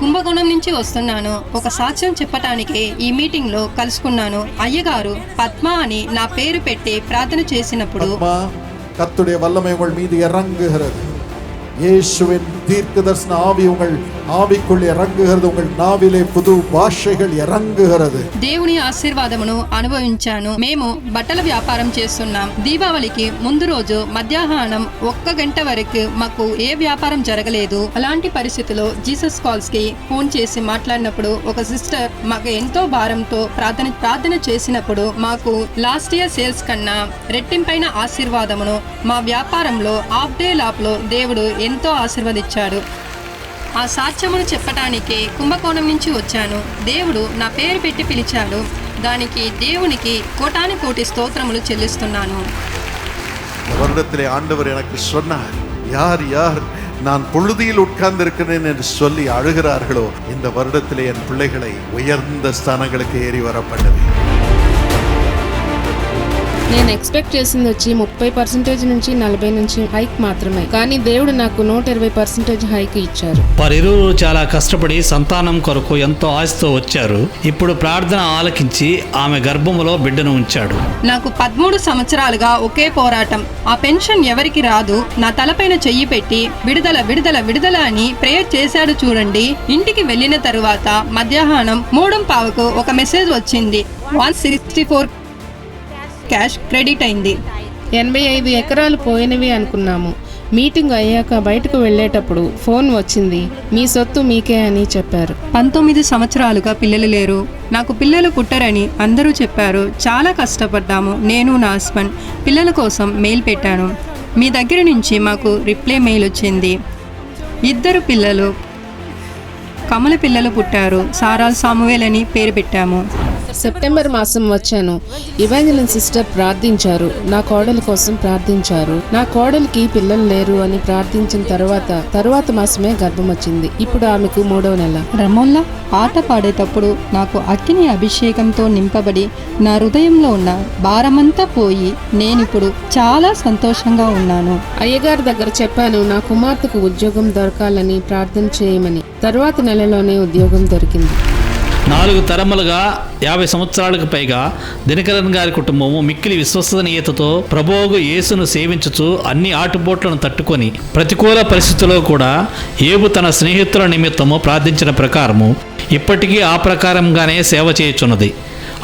కుంభకోణం నుంచి వస్తున్నాను. ఒక సాక్ష్యం చెప్పటానికి ఈ మీటింగ్ లో కలుసుకున్నాను. అయ్యగారు పద్మ అని నా పేరు పెట్టి ప్రార్థన చేసినప్పుడు, கர்த்தருடைய வல்லமை உங்கள் மீது இறங்குகிறது. இயேசுவின் தீர்க்கதரிசன ஆவி உங்கள் ஆவிக்குள் இறங்குகிறது. உங்கள் நாவிலே புது భాషகள் இறங்குகிறது. దేవుని ఆశీర్వాదమును అనుభవించాను. మేము బట్టల వ్యాపారం చేస్తున్నాం. దీపావళికి ముందు రోజు మధ్యాహ్నం 1 గంట వరకు మాకు ఏ వ్యాపారం జరగలేదు. అలాంటి పరిస్థితిలో జీసస్ కాల్స్ కి ఫోన్ చేసి మాట్లాడినప్పుడు ఒక సిస్టర్ మాకు ఎంతో భారంతో ప్రార్థన చేసినప్పుడు మాకు లాస్ట్ ఇయర్ సేల్స్ కన్నా రెట్టింపైన ఆశీర్వాదమును మా వ్యాపారంలో హాఫ్ డే లాప్లో దేవుడు ఎంతో ఆశీర్వదించాడు. ఆ సాక్ష్యమును చెప్పటానికి కుంభకోణం నుంచి వచ్చాను. దేవుడు నా పేరు పెట్టి పిలిచాడు. దానికి దేవునికి కోటాను కోటి స్తోత్రములు చెల్లిస్తున్నాను. வருடத்திலே ஆண்டவர் எனக்கு சொன்னார், யார் யார் நான் புழுதியில் உட்கார்ந்து இருக்கிறேன் என்று சொல்லி அழுகிறார்களோ இந்த வருடத்திலே என் பிள்ளைகளை உயர்ந்த ஸ்தானங்களுக்கு ஏறி வர பண்ணுவேன். నేను ఎక్స్పెక్ట్ చేసింది వచ్చి 30% నుంచి 40 నుంచి హైక్ మాత్రమే, కానీ దేవుడు నాకు 120% హైక్ ఇచ్చారు. వారిరువురు చాలా కష్టపడి సంతానం కొరకు ఎంతో ఆశతో వచ్చారు. ఇప్పుడు ప్రార్థన ఆలకించి ఆమె గర్భములో బిడ్డను ఉంచాడు. నాకు 13 సంవత్సరాలుగా ఒకే పోరాటం. ఆ పెన్షన్ ఎవరికి రాదు. నా తలపైన చెయ్యి పెట్టి విడుదల విడుదల విడుదల అని ప్రేయర్ చేశాడు చూడండి. ఇంటికి వెళ్ళిన తరువాత మధ్యాహ్నం 3:15కు ఒక మెసేజ్ వచ్చింది. 164 క్యాష్ క్రెడిట్ అయింది. 85 ఎకరాలు పోయినవి అనుకున్నాము. మీటింగ్ అయ్యాక బయటకు వెళ్ళేటప్పుడు ఫోన్ వచ్చింది, మీ సొత్తు మీకే అని చెప్పారు. 19 సంవత్సరాలుగా పిల్లలు లేరు. నాకు పిల్లలు పుట్టరని అందరూ చెప్పారు. చాలా కష్టపడ్డాము. నేను నా హస్బెండ్ పిల్లల కోసం మెయిల్ పెట్టాను. మీ దగ్గర నుంచి మాకు రిప్లై మెయిల్ వచ్చింది. 2 పిల్లలు కమల పిల్లలు పుట్టారు. సారా సామువేల్ అని పేరు పెట్టాము. సెప్టెంబర్ మాసం వచ్చాను. ఇవాంజలిన్ సిస్టర్ ప్రార్థించారు. నా కోడలి కోసం ప్రార్థించారు. నా కోడలికి పిల్లలు లేరు అని ప్రార్థించిన తరువాత మాసమే గర్భం వచ్చింది. ఇప్పుడు ఆమెకు 3వ నెల. రమోల్లా పాట పాడేటప్పుడు నాకు అగ్ని అభిషేకంతో నింపబడి నా హృదయంలో ఉన్న భారమంతా పోయి నేనిప్పుడు చాలా సంతోషంగా ఉన్నాను. అయ్యగారి దగ్గర చెప్పాను, నా కుమార్తెకు ఉద్యోగం దొరకాలని ప్రార్థన చేయమని. తరువాత నెలలోనే ఉద్యోగం దొరికింది. 4 తరములుగా 50 సంవత్సరాలకు పైగా దినకరన్ గారి కుటుంబము మిక్కిలి విశ్వసనీయతతో ప్రభువు యేసును సేవించుచు అన్ని ఆటుపోట్లను తట్టుకొని ప్రతికూల పరిస్థితుల్లో కూడా యేబు తన స్నేహితుల నిమిత్తము ప్రార్థించిన ప్రకారము ఇప్పటికీ ఆ ప్రకారంగానే సేవ చేయుచున్నది.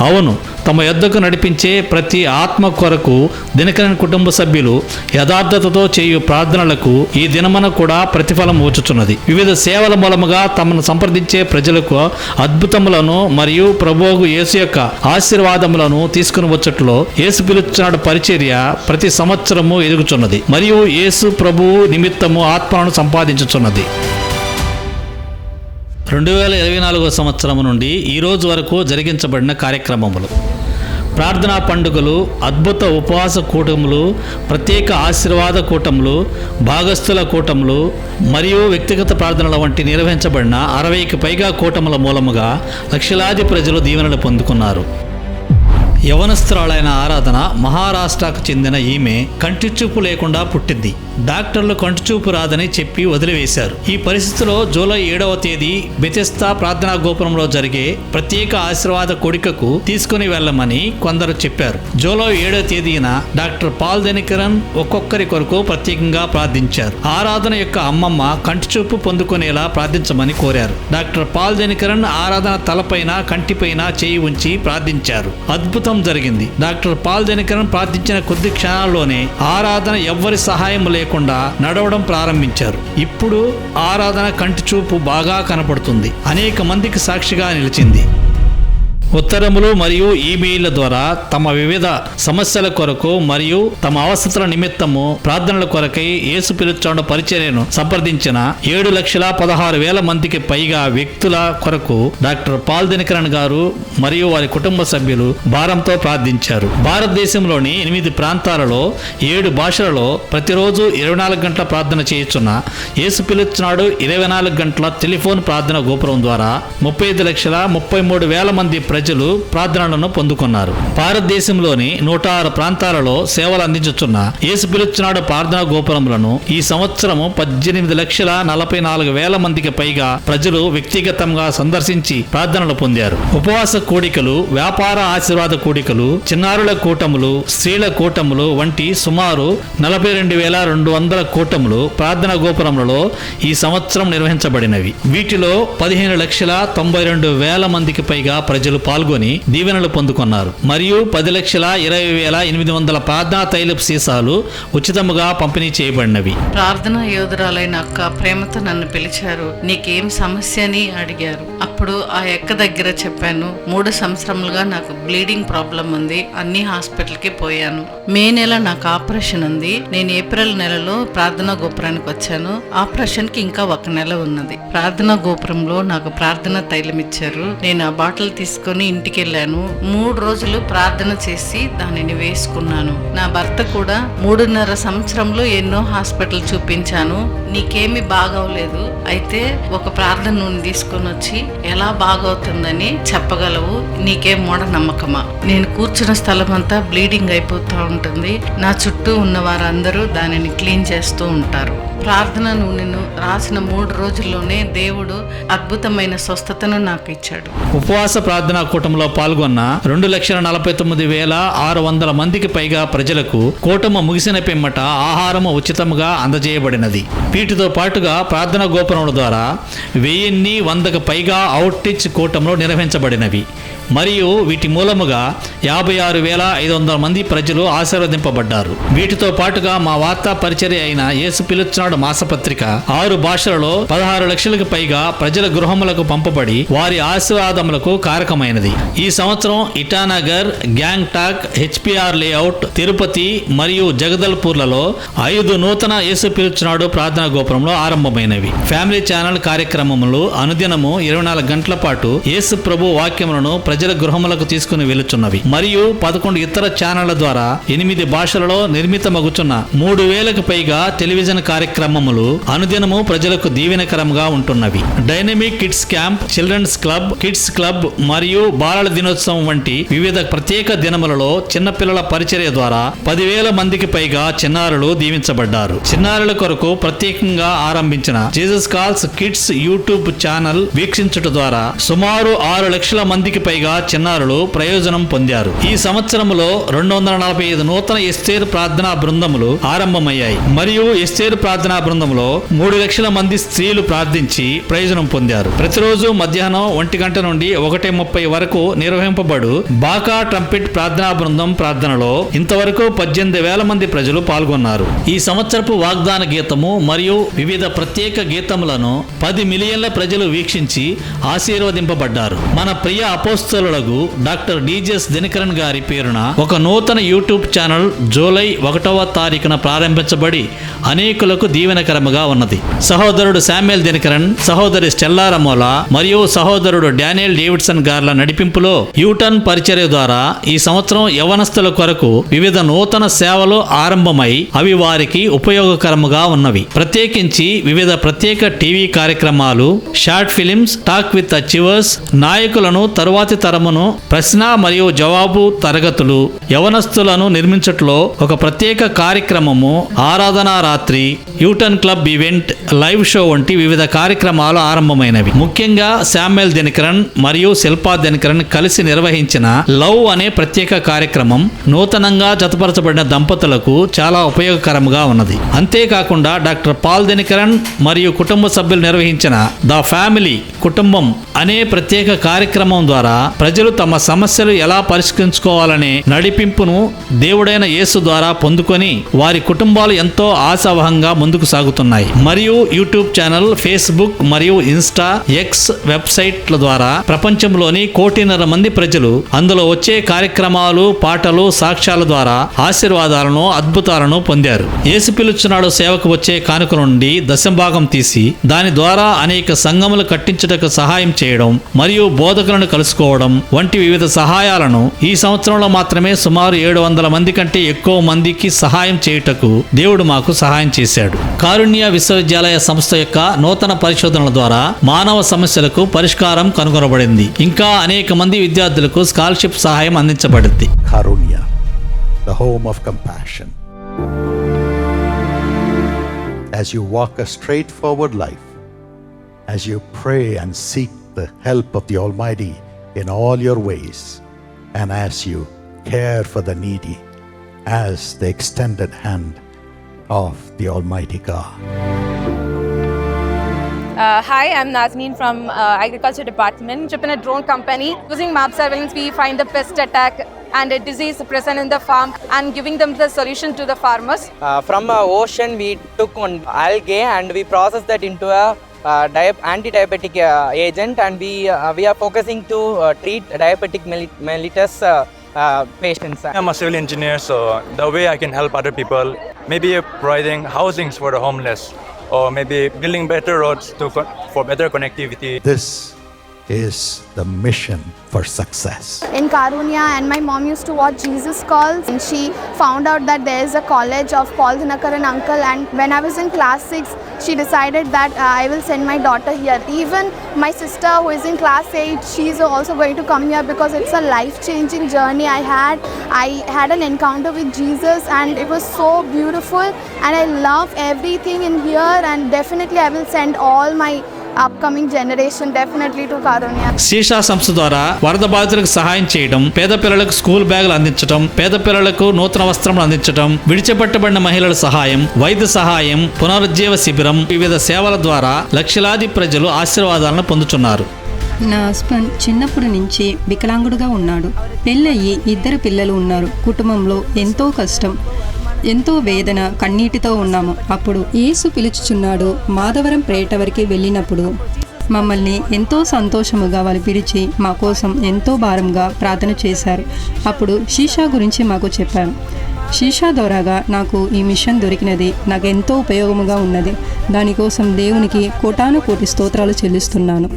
అవును, తమ యొద్దకు నడిపించే ప్రతి ఆత్మ కొరకు దినకరన్ కుటుంబ సభ్యులు యథార్థతతో చేయు ప్రార్థనలకు ఈ దినమున కూడా ప్రతిఫలం వచ్చుచున్నది. వివిధ సేవల మూలముగా తమను సంప్రదించే ప్రజలకు అద్భుతములను మరియు ప్రభువు యేసు యొక్క ఆశీర్వాదములను తీసుకుని వచ్చట్లో యేసు పిలుచున్నాడు పరిచర్య ప్రతి సంవత్సరము ఎదుగుచున్నది మరియు యేసు ప్రభువు నిమిత్తము ఆత్మలను సంపాదించుచున్నది. 2024 సంవత్సరం నుండి ఈ రోజు వరకు జరిగించబడిన కార్యక్రమములు: ప్రార్థనా పండుగలు, అద్భుత ఉపవాస కూటములు, ప్రత్యేక ఆశీర్వాద కూటములు, భాగస్థుల కూటములు మరియు వ్యక్తిగత ప్రార్థనల వంటి నిర్వహించబడిన 60కి పైగా కూటముల మూలముగా లక్షలాది ప్రజలు దీవెనలు పొందుకున్నారు. యవనస్తురాలైన ఆరాధన మహారాష్ట్రకు చెందిన ఈమె కంటిచూపు లేకుండా పుట్టింది. డాక్టర్లు కంటిచూపు రాదని చెప్పి వదిలివేశారు. ఈ పరిస్థితిలో జూలై 7వ తేదీ బెతెస్దా ప్రార్థనా గోపురంలో జరిగే ప్రత్యేక ఆశీర్వాద కొడికకు తీసుకుని వెళ్ళమని కొందరు చెప్పారు. జూలై 7వ తేదీన డాక్టర్ పాల్ దెనికరన్ ఒక్కొక్కరి కొరకు ప్రత్యేకంగా ప్రార్థించారు. ఆరాధన యొక్క అమ్మమ్మ కంటిచూపు పొందుకునేలా ప్రార్థించమని కోరారు. డాక్టర్ పాల్ దెనికరన్ ఆరాధన తలపైన కంటిపైన చేయి ఉంచి ప్రార్థించారు. అద్భుతం జరిగింది. డాక్టర్ పాల్ దెనికరన్ ప్రార్థించిన కొద్ది క్షణాల్లోనే ఆరాధన ఎవ్వరి సహాయం లేకుండా నడవడం ప్రారంభించారు. ఇప్పుడు ఆరాధన కంటి చూపు బాగా కనపడుతుంది. అనేక మందికి సాక్షిగా నిలిచింది. ఉత్తరములు మరియు ఈమెయిల్ల ద్వారా తమ వివిధ సమస్యల కొరకు మరియు తమ అవసరతల నిమిత్తము ప్రార్థనల కొరకై యేసు పిలుచున్న పరిచర్యను సంప్రదించిన 7,16,000 మందికి పైగా వ్యక్తుల కొరకు డాక్టర్ పాల్ దెనికరన్ గారు మరియు వారి కుటుంబ సభ్యులు భారంతో ప్రార్థించారు. భారతదేశంలోని 8 ప్రాంతాలలో 7 భాషలలో ప్రతిరోజు 24 గంటల ప్రార్థన చేయుచున్న యేసు పిలుచున్నాడు 24 గంటల టెలిఫోన్ ప్రార్థన గోపురం ద్వారా 35,33,000 మంది ప్రజలు ప్రజలు ప్రార్థనలను పొందుకున్నారు. భారతదేశంలోని 106 ప్రాంతాలలో సేవలు అందించుచున్న యేసు పిలుచున్నాడు ప్రార్థనా గోపురములను ఈ సంవత్సరము 18,44,000 మందికి పైగా ప్రజలు వ్యక్తిగతంగా సందర్శించి ప్రార్థనలు పొందారు. ఉపవాస కూడికలు, వ్యాపార ఆశీర్వాద కూడికలు, చిన్నారుల కూటములు, స్త్రీల కూటములు వంటి సుమారు 42,200 కూటములు ప్రార్థనా గోపురములలో ఈ సంవత్సరం నిర్వహించబడినవి. వీటిలో 15,92,000 మందికి పైగా ప్రజలు పాల్గొని దీవెనలు పొందుకున్నారు. మరియు 10,20,800 ప్రార్థనా తైలపు సీసాలు ఉచితముగా పంపిణీ చేయబడినవి. ప్రార్థనా యోధురాలైన అక్క ప్రేమతో నన్ను పిలిచారు. నీకేం సమస్య అని అడిగారు. అప్పుడు ఆ అక్క దగ్గర చెప్పాను, 3 సంవత్సరములుగా నాకు బ్లీడింగ్ ప్రాబ్లం ఉంది, అన్ని హాస్పిటల్కి పోయాను. మే నెల నాకు ఆపరేషన్ ఉంది. నేను ఏప్రిల్ నెలలో ప్రార్థనా గోపురానికి వచ్చాను. ఆపరేషన్ కి ఇంకా 1 నెల ఉన్నది. ప్రార్థనా గోపురంలో నాకు ప్రార్థన తైలం ఇచ్చారు. నేను ఆ బాటిల్ తీసుకొని ఇంటికి వెళ్ళాను. 3 రోజులు ప్రార్థన చేసి దానిని వేసుకున్నాను. నా భర్త కూడా 3.5 సంవత్సరంలో ఎన్నో హాస్పిటల్ చూపించాను, నీకేమి బాగవలేదు, అయితే ఒక ప్రార్థన నూనె తీసుకొని వచ్చి ఎలా బాగవుతుందని చెప్పగలవు, నీకేం మూఢ నమ్మకమా? నేను కూర్చున్న స్థలం అంతా బ్లీడింగ్ అయిపోతూ ఉంటుంది. నా చుట్టూ ఉన్న వారందరూ దానిని క్లీన్ చేస్తూ ఉంటారు. ప్రార్థన నూనెను రాసిన 3 రోజుల్లోనే దేవుడు అద్భుతమైన స్వస్థతను నాకు ఇచ్చాడు. ఉపవాస ప్రార్థనా కూటంలో పాల్గొన్న 2,49,600 మందికి పైగా ప్రజలకు కూటము ముగిసిన పిమ్మట ఆహారము ఉచితముగా అందజేయబడినది. వీటితో పాటుగా ప్రార్థనా గోపురముల ద్వారా 1,100కు పైగా అవుట్ రీచ్ కూటములు నిర్వహించబడినవి. మరియు వీటి మూలముగా 56,500 మంది ప్రజలు ఆశీర్వదింపబడ్డారు. వీటితో పాటుగా మా వార్తా పరిచర్య అయిన యేసు పిలుచున్నాడు మాసపత్రిక 6 భాషలలో 16 లక్షలకు పైగా ప్రజల గృహములకు పంపబడి వారి ఆశీర్వాదములకు కారకమైనది. ఈ సంవత్సరం ఇటానగర్, గ్యాంగ్టాక్, హెచ్పిఆర్ లేఅవుట్, తిరుపతి మరియు జగదల్పూర్లలో 5 నూతన యేసు పిలుచున్నాడు ప్రార్థనా గోపురంలో ఆరంభమైనవి. ఫ్యామిలీ ఛానల్ కార్యక్రమములు అనుదినము 24 గంటల పాటు యేసు ప్రభు వాక్యములను ప్రజల గృహములకు తీసుకుని వెళుచున్నవి. మరియు 11 ఇతర ఛానళ్ల ద్వారా 8 భాషలలో నిర్మితమగుచున్న 3,000కు పైగా టెలివిజన్ కార్యక్రమములు అనుదినము ప్రజలకు దీవెనకరంగా ఉంటున్నవి. Dynamic kids camp, children's club, kids club మరియు బాలల దినోత్సవం వంటి వివిధ ప్రత్యేక దినములలో చిన్నపిల్లల పరిచర్య ద్వారా 10,000 మందికి పైగా చిన్నారులు దీవించబడ్డారు. చిన్నారుల కొరకు ప్రత్యేకంగా ఆరంభించిన Jesus calls kids YouTube channel వీక్షించుట ద్వారా సుమారు 6 లక్షల మందికి పైగా చిన్నారులు ప్రయోజనం పొందారు. ఈ సంవత్సరంలో 245 నూతన ఎస్తేరు ప్రార్థనా బృందములు ఆరంభమయ్యాయి. మరియు ఎస్తేరు ప్రార్థనా బృందంలో 3 లక్షల మంది స్త్రీలు ప్రార్థించి ప్రయోజనం పొందారు. ప్రతిరోజు మధ్యాహ్నం 1 గంట నుండి 1:30 వరకు నిర్వహింపబడు బాకా ట్రంపిట్ ప్రార్థనా బృందం ప్రార్థనలో ఇంతవరకు 18,000 మంది ప్రజలు పాల్గొన్నారు. ఈ సంవత్సరపు వాగ్దాన గీతము మరియు వివిధ ప్రత్యేక గీతములను 10 మిలియన్ల ప్రజలు వీక్షించి ఆశీర్వదింపబడ్డారు. మన ప్రియ అపోస్తలులకు డాక్టర్ డిజెస్ దినకరన్ గారి పేరున ఒక నూతన యూట్యూబ్ ఛానల్ జూలై 1వ తారీఖున ప్రారంభించబడి అనేకులకు దీవెనకరముగా ఉన్నది. సహోదరుడు శామ్యుయల్ దినకరన్, సహోదరి స్టెల్లా రమోలా మరియు సహోదరుడు డానియల్ డేవిడ్సన్ గార్ల నడిపింపులో యూటర్న్ పరిచర్య ద్వారా ఈ సంవత్సరం యవనస్తుల కొరకు వివిధ నూతన సేవలు ఆరంభమై అవి వారికి ఉపయోగకరముగా ఉన్నవి. ప్రత్యేకించి వివిధ ప్రత్యేక టీవీ కార్యక్రమాలు, short films, talk with achievers, నాయకులను తరువాతి తరమును ప్రశ్న మరియు జవాబు తరగతులు, యవనస్తులను నిర్మించట్లో ఒక ప్రత్యేక కార్యక్రమము, ఆరాధనా రాత్రి, U turn club event, live show వంటి వివిధ కార్యక్రమాలు ఆరంభమైనవి. ముఖ్యంగా శామ్యుయల్ దినకరన్ మరియు శిల్పా దినకరన్ కలిసి నిర్వహించిన లవ్ అనే ప్రత్యేక కార్యక్రమం నూతనంగా జతపరచబడిన దంపతులకు చాలా ఉపయోగకరంగా ఉన్నది. అంతేకాకుండా డాక్టర్ పాల్ దినకరన్ మరియు కుటుంబ సభ్యులు నిర్వహించిన ద ఫ్యామిలీ కుటుంబం అనే ప్రత్యేక కార్యక్రమం ద్వారా ప్రజలు తమ సమస్యలు ఎలా పరిష్కరించుకోవాలనే నడిపింపును దేవుడైన యేసు ద్వారా పొందుకొని వారి కుటుంబాలు ఎంతో ఆశావహంగా ముందుకు సాగుతున్నాయి. మరియు యూట్యూబ్ ఛానల్, ఫేస్బుక్ మరియు ఇన్స్టా, ఎక్స్ వెబ్సైట్ల ద్వారా ప్రపంచంలోని 1,50,00,000 మంది ప్రజలు అందులో వచ్చే కార్యక్రమాలు, పాటలు, సాక్ష్యాల ద్వారా ఆశీర్వాదాలను, అద్భుతాలను పొందారు. యేసు పిలుచున్నాడు సేవకు వచ్చే కానుక నుండి దశంభాగం తీసి దాని ద్వారా అనేక సంఘములు కట్టించుటకు సహాయం చేయడం మరియు బోధకులను కలుసుకోవడం అందించడం వంటి వివిధ సహాయాలను ఈ సంవత్సరంలో మాత్రమే సుమారు 700 మంది కంటే ఎక్కువ మందికి సహాయం చేయుటకు దేవుడు మాకు సహాయం చేశాడు. కారుణ్య విశ్వవిద్యాలయ సంస్థ యొక్క నూతన పరిశోధనల ద్వారా మానవ సమస్యలకు పరిష్కారం కనుగొనబడింది. ఇంకా అనేక మంది విద్యార్థులకు స్కాలర్షిప్ సహాయం అందించబడింది. Karunya, the home of compassion. As you walk a straightforward life, as you pray and seek the help of the Almighty in all your ways, and as you care for the needy as the extended hand of the Almighty God. Hi, I'm Nazneen from Agriculture Department. In a drone company, using map surveillance, we find the pest attack and a disease present in the farm and giving them the solution to the farmers. From ocean, we took one algae and we processed that into a anti-diabetic agent, and we are focusing to treat diabetic mellitus patients. I'm a civil engineer, so the way I can help other people, maybe providing housings for the homeless, or maybe building better roads for better connectivity. This is the mission for success. In Karunya, and my mom used to watch Jesus Calls, and she found out that there is a college of Paul Dinakaran uncle, and when I was in class 6, she decided that I will send my daughter here. Even my sister who is in class 8, she is also going to come here because it's a life-changing journey I had an encounter with Jesus, and it was so beautiful, and I love everything in here, and definitely I will send all my upcoming generation definitely to Karunya. శీషా సంస్థ ద్వారా వరద బాధితులకు సహాయం చేయడం, పేద పిల్లలకు school బ్యాగులు అందించడం, పేద పిల్లలకు నూతన వస్త్రములు అందించడం, విడిచిపెట్టబడిన మహిళల సహాయం, వైద్య సహాయం, పునరుజ్జీవ శిబిరం, వివిధ సేవల ద్వారా లక్షలాది ప్రజలు ఆశీర్వాదాలను పొందుతున్నారు. నా హస్బెండ్ చిన్నప్పటి నుంచి వికలాంగుడుగా ఉన్నాడు. పెళ్ళయ్యి 2 పిల్లలు ఉన్నారు. కుటుంబంలో ఎంతో కష్టం, ఎంతో వేదన, కన్నీటితో ఉన్నాము. అప్పుడు యేసు పిలుచుచున్నాడు మాధవరం ప్రేటవరికి వెళ్ళినప్పుడు మమ్మల్ని ఎంతో సంతోషముగా వాళ్ళు పిలిచి మా కోసం ఎంతో భారంగా ప్రార్థన చేశారు. అప్పుడు శీషా గురించి మాకు చెప్పారు. శీషా ద్వారాగా నాకు ఈ మిషన్ దొరికినది నాకు ఎంతో ఉపయోగముగా ఉన్నది. దానికోసం దేవునికి కోటాను కోటి స్తోత్రాలు చెల్లిస్తున్నాను.